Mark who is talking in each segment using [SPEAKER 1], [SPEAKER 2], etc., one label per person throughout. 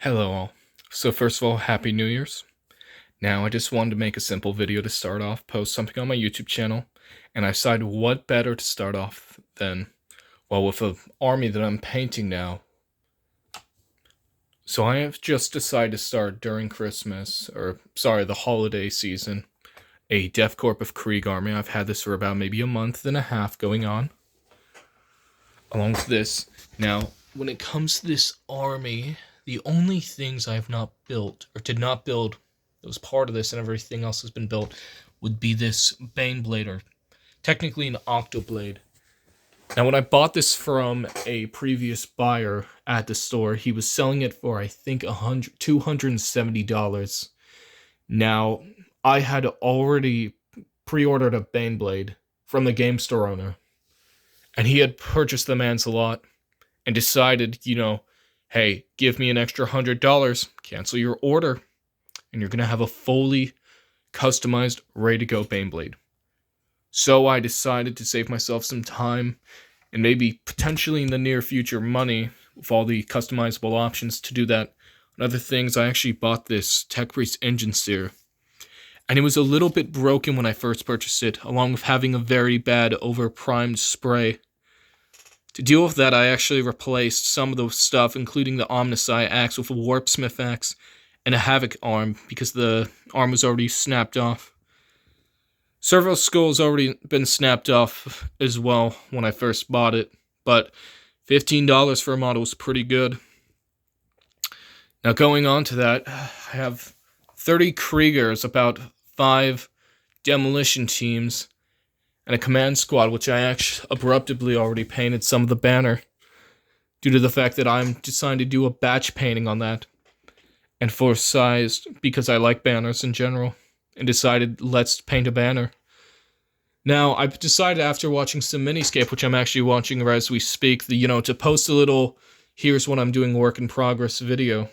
[SPEAKER 1] Hello all. So first of all, Happy New Year's. Now I just wanted to make a simple video to start off, post something on my YouTube channel, and I decided what better to start off than, well, with an army that I'm painting now. So I have just decided to start during Christmas, or sorry, the holiday season, a Death Corp of Krieg army. I've had this for about maybe a month and a half going on. Along with this, now, when it comes to this army, the only things I have not built, or did not build, that was part of this and everything else has been built, would be this Baneblade, or technically an Octoblade. Now, when I bought this from a previous buyer at the store, he was selling it for, I think, $270. Now, I had already pre-ordered a Baneblade from the game store owner, and he had purchased the man's lot and decided, hey, give me an extra $100, cancel your order, and you're going to have a fully customized, ready-to-go Baneblade. So I decided to save myself some time and maybe potentially in the near future money with all the customizable options to do that. And other things, I actually bought this Tech Priest engine sear, and it was a little bit broken when I first purchased it, along with having a very bad overprimed spray. To deal with that, I actually replaced some of the stuff, including the Omnisci axe, with a Warpsmith axe and a Havoc arm, because the arm was already snapped off. Servo Skull's already been snapped off as well when I first bought it, but $15 for a model was pretty good. Now going on to that, I have 30 Kriegers, about 5 demolition teams, and a command squad, which I actually abruptly already painted some of the banner, due to the fact that I'm deciding to do a batch painting on that, and for size, because I like banners in general, and decided let's paint a banner. Now, I've decided after watching some Miniscape, which I'm actually watching as we speak, to post a little, here's what I'm doing work in progress video.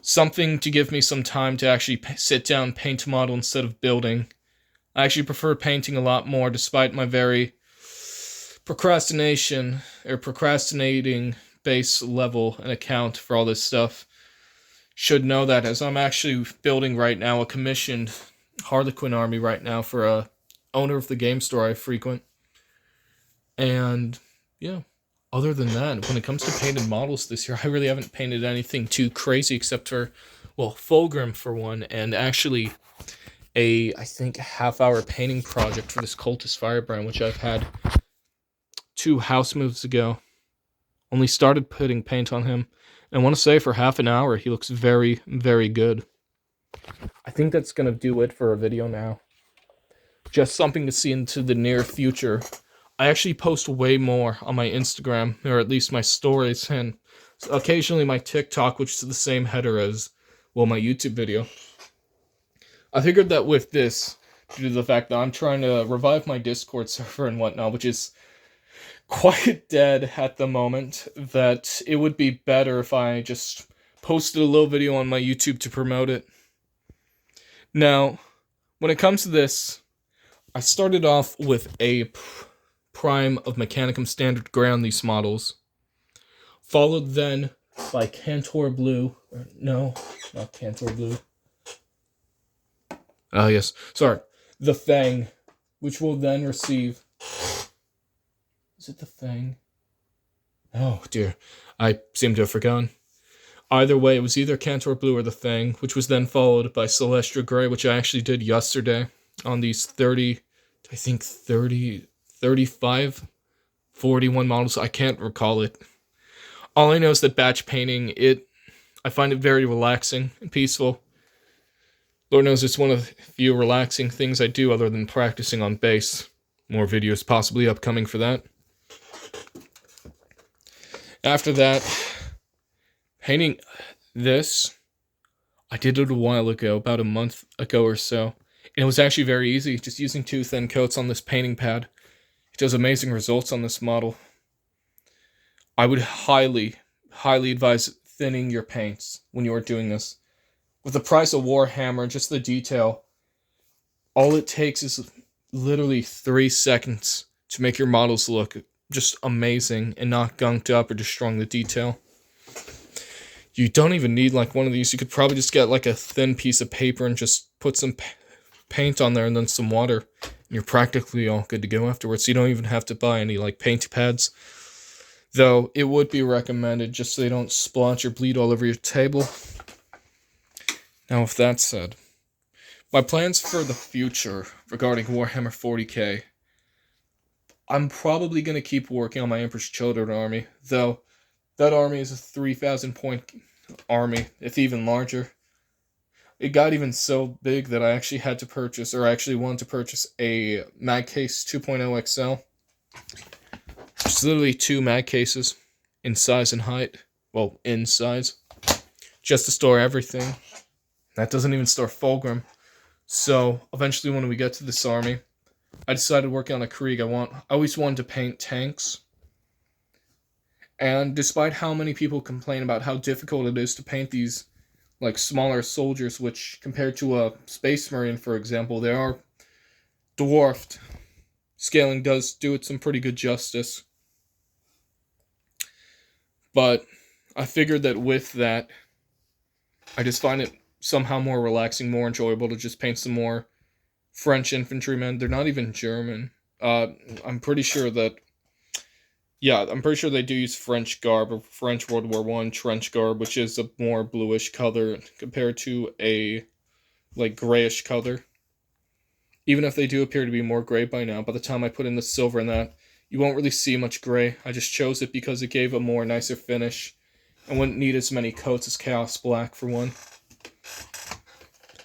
[SPEAKER 1] Something to give me some time to actually sit down, paint a model instead of building. I actually prefer painting a lot more, despite my very procrastinating base level and account for all this stuff. Should know that, as I'm actually building right now a commissioned Harlequin army right now for a owner of the game store I frequent. And yeah, other than that, when it comes to painted models this year, I really haven't painted anything too crazy except for, well, Fulgrim for one, and actually I think, half-hour painting project for this Cultist Firebrand, which I've had 2 house moves ago. Only started putting paint on him, and I want to say for half an hour, he looks very, very good. I think that's going to do it for a video now. Just something to see into the near future. I actually post way more on my Instagram, or at least my stories, and occasionally my TikTok, which is the same header as, well, my YouTube video. I figured that with this, due to the fact that I'm trying to revive my Discord server and whatnot, which is quite dead at the moment, that it would be better if I just posted a little video on my YouTube to promote it. Now, when it comes to this, I started off with a prime of Mechanicum Standard Grey on these models, followed then by Cantor Blue, no, not Cantor Blue. Oh, yes. Sorry. The Fang, which will then receive... Is it the Fang? Oh, dear. I seem to have forgotten. Either way, it was either Cantor Blue or the Fang, which was then followed by Celestia Grey, which I actually did yesterday on these 35, 41 models. I can't recall it. All I know is that batch painting, I find it very relaxing and peaceful. Lord knows it's one of the few relaxing things I do other than practicing on base. More videos possibly upcoming for that. After that, painting this, I did it a while ago, about a month ago or so. And it was actually very easy, just using 2 thin coats on this painting pad. It does amazing results on this model. I would highly, highly advise thinning your paints when you are doing this. With the price of Warhammer and just the detail, all it takes is literally 3 seconds to make your models look just amazing and not gunked up or destroying the detail. You don't even need like one of these. You could probably just get like a thin piece of paper and just put some paint on there and then some water. And you're practically all good to go afterwards. So you don't even have to buy any like paint pads. Though it would be recommended just so they don't splotch or bleed all over your table. Now with that said, my plans for the future regarding Warhammer 40k, I'm probably going to keep working on my Emperor's Children army, though that army is a 3,000 point army, if even larger. It got even so big that I actually had to purchase, or I actually wanted to purchase a mag case 2.0 XL. It's literally 2 mag cases in size and height. Well, in size. Just to store everything. That doesn't even store Fulgrim. So, eventually when we get to this army, I decided working on a Krieg. I always wanted to paint tanks. And despite how many people complain about how difficult it is to paint these like smaller soldiers, which compared to a Space Marine, for example, they are dwarfed, scaling does do it some pretty good justice. But I figured that with that, I just find it somehow more relaxing, more enjoyable to just paint some more French infantrymen. They're not even German. I'm pretty sure they do use French garb, or French World War I trench garb, which is a more bluish color compared to a like grayish color. Even if they do appear to be more gray by now, by the time I put in the silver in that, you won't really see much gray. I just chose it because it gave a more nicer finish. I wouldn't need as many coats as Chaos Black for one.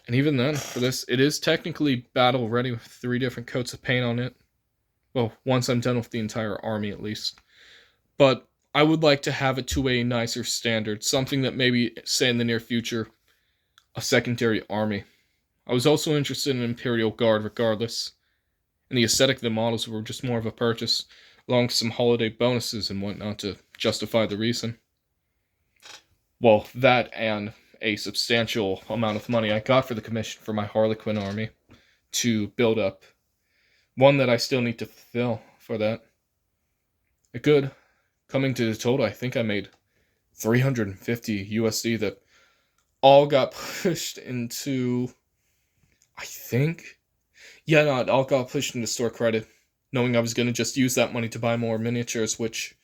[SPEAKER 1] And even then, for this, it is technically battle ready with 3 different coats of paint on it. Well, once I'm done with the entire army at least. But I would like to have it to a nicer standard. Something that maybe, say in the near future, a secondary army. I was also interested in Imperial Guard regardless. And the aesthetic of the models were just more of a purchase, along with some holiday bonuses and whatnot to justify the reason. Well, that and a substantial amount of money I got for the commission for my Harlequin army to build up. One that I still need to fulfill for that. A good, coming to the total, I think I made 350 USD that all got pushed into, I think... Yeah, no, it all got pushed into store credit, knowing I was going to just use that money to buy more miniatures, which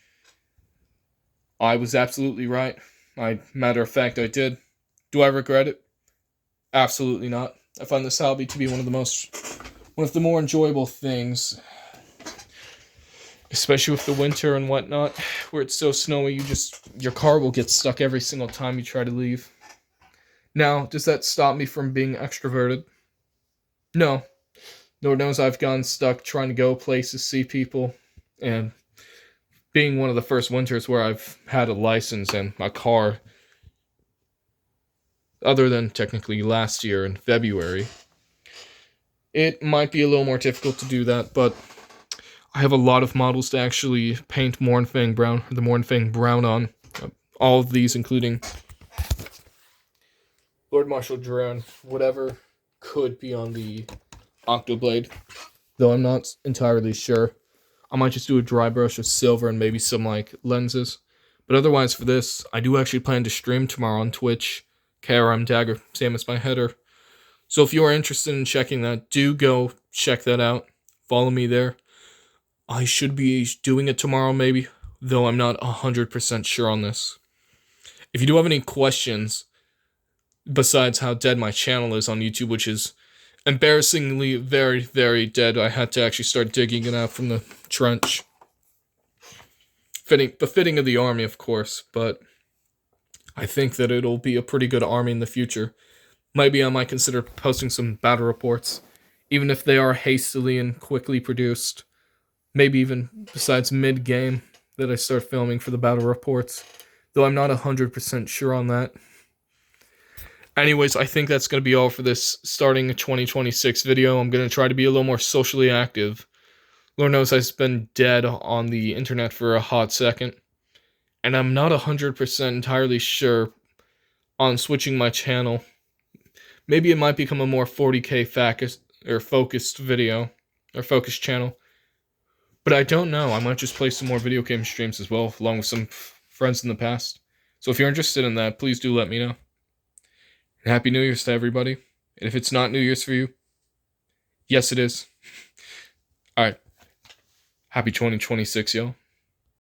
[SPEAKER 1] I was absolutely right. Matter of fact, I did. Do I regret it? Absolutely not. I find this hobby to be one of the more enjoyable things, especially with the winter and whatnot, where it's so snowy, your car will get stuck every single time you try to leave. Now, does that stop me from being extroverted? No. Lord knows I've gotten stuck trying to go places, see people, and being one of the first winters where I've had a license and a car, other than technically last year in February, it might be a little more difficult to do that, but I have a lot of models to actually paint the Mournfang Brown on. All of these, including Lord Marshal Drone, whatever could be on the Octoblade, though I'm not entirely sure. I might just do a dry brush of silver and maybe some like lenses. But otherwise for this, I do actually plan to stream tomorrow on Twitch, KRM Dagger, same as my header. So if you are interested in checking that, do go check that out. Follow me there. I should be doing it tomorrow maybe, though I'm not 100% sure on this. If you do have any questions, besides how dead my channel is on YouTube, which is embarrassingly very, very dead. I had to actually start digging it out from the trench. Befitting of the army, of course, but I think that it'll be a pretty good army in the future. Maybe I might consider posting some battle reports, even if they are hastily and quickly produced. Maybe even besides mid-game that I start filming for the battle reports, though I'm not 100% sure on that. Anyways, I think that's going to be all for this starting 2026 video. I'm going to try to be a little more socially active. Lord knows I've been dead on the internet for a hot second. And I'm not 100% entirely sure on switching my channel. Maybe it might become a more 40k focused video, or focused channel. But I don't know. I might just play some more video game streams as well, along with some friends in the past. So if you're interested in that, please do let me know. And Happy New Year's to everybody. And if it's not New Year's for you, yes, it is. All right. Happy 2026, yo.